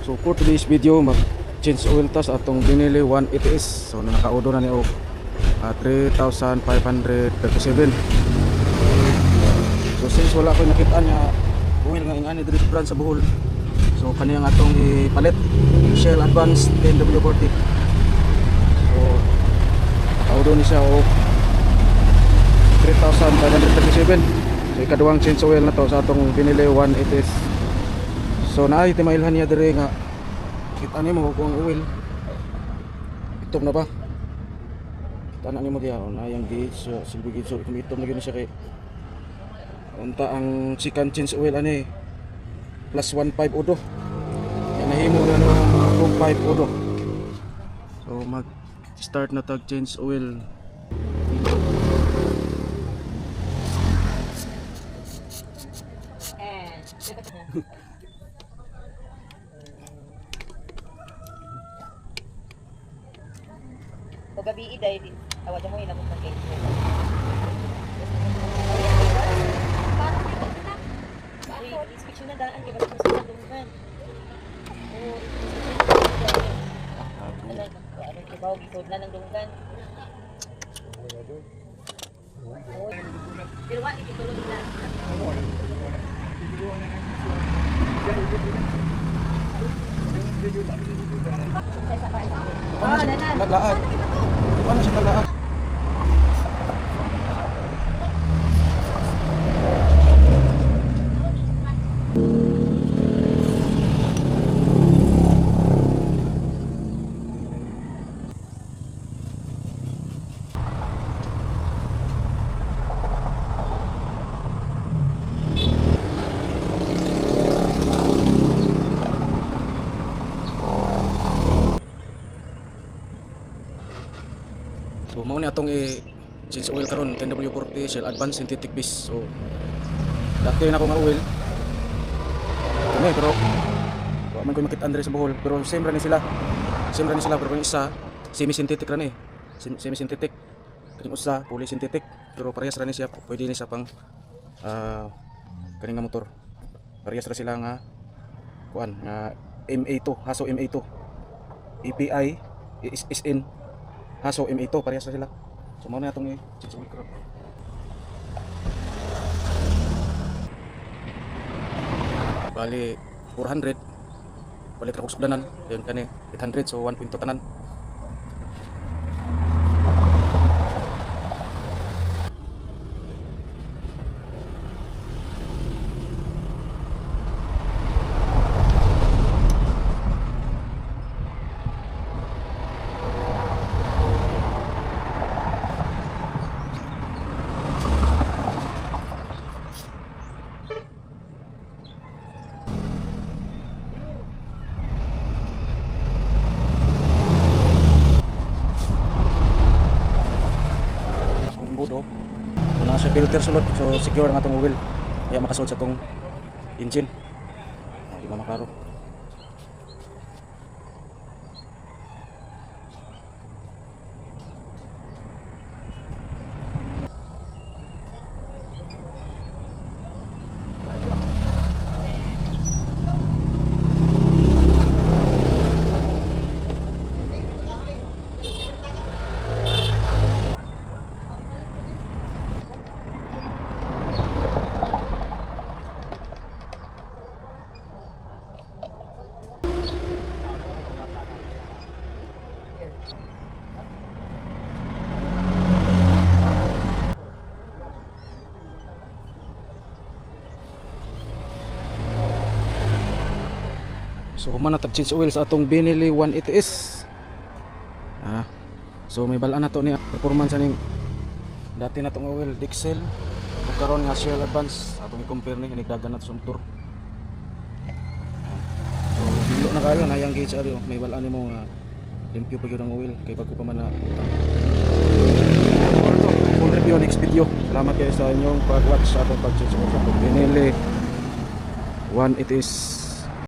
So for today's video, mag change oil ta sa atong binili 180S. So nakaudo na ni og 3,537. So since wala ko nakita niya oil nga ingani diri brand sa Bohol, so kaniyang atong ipalit Shell Advance 10W40. So nakaudo ni siya og 3,537. So ikaduhang change oil na to sa atong binili 180S. So naay timailhan niya dire nga kita nimo kung oil itom na ba, kita na nimo diha na yang gauge. So silbi gauge, so itom na gyud siya kay unta ang second change oil ani plus 15 odo yan nahimo na ng 25 odo. So mag start na tag change oil. O gabi iday din. Awa mo ina mo ng cake. Inspection na daan kay basta sa dungan. O ano kibaw gitod na ng dungan. Pero wa itulog na. Naglaag. Ano siya naglaag? So mao ni atong change oil karon 10W40 Shell Advance synthetic base. So dati na ko nga oil kami pero wa man ko makita andre sa Bohol, pero same ra ni sila pero yung isa semi synthetic ra ni semi synthetic, kaning usa fully synthetic, pero parehas ra ni siya, pwede ni sa pang kaning nga motor, parehas ra sila nga kuan nga MA2 Haso MA2 API SN Haso MA2, parehas na sila. So mao na atong change oil karon. Bali 400 balik ra ko sugdanan yung kani 800, so 1.2 tanan. Budo na sa filter sulod, so secure ang atong oil kaya makasulod sa atong engine, di mamakaro. So human na tag-change oil sa atong binili 180S. So may balaan na to ni performance ning dati na tong oil Dixel ug karon nga Shell Advance atong i-compare ni hinigdagan na to sa motor. So dilo na kayo na yang gauge ari, may balaan nimo nga limpyo pa gyud ang oil kay bago pa man na full review next video. Salamat kayo sa inyong pag-watch sa atong pag-change oil sa atong binili 180S.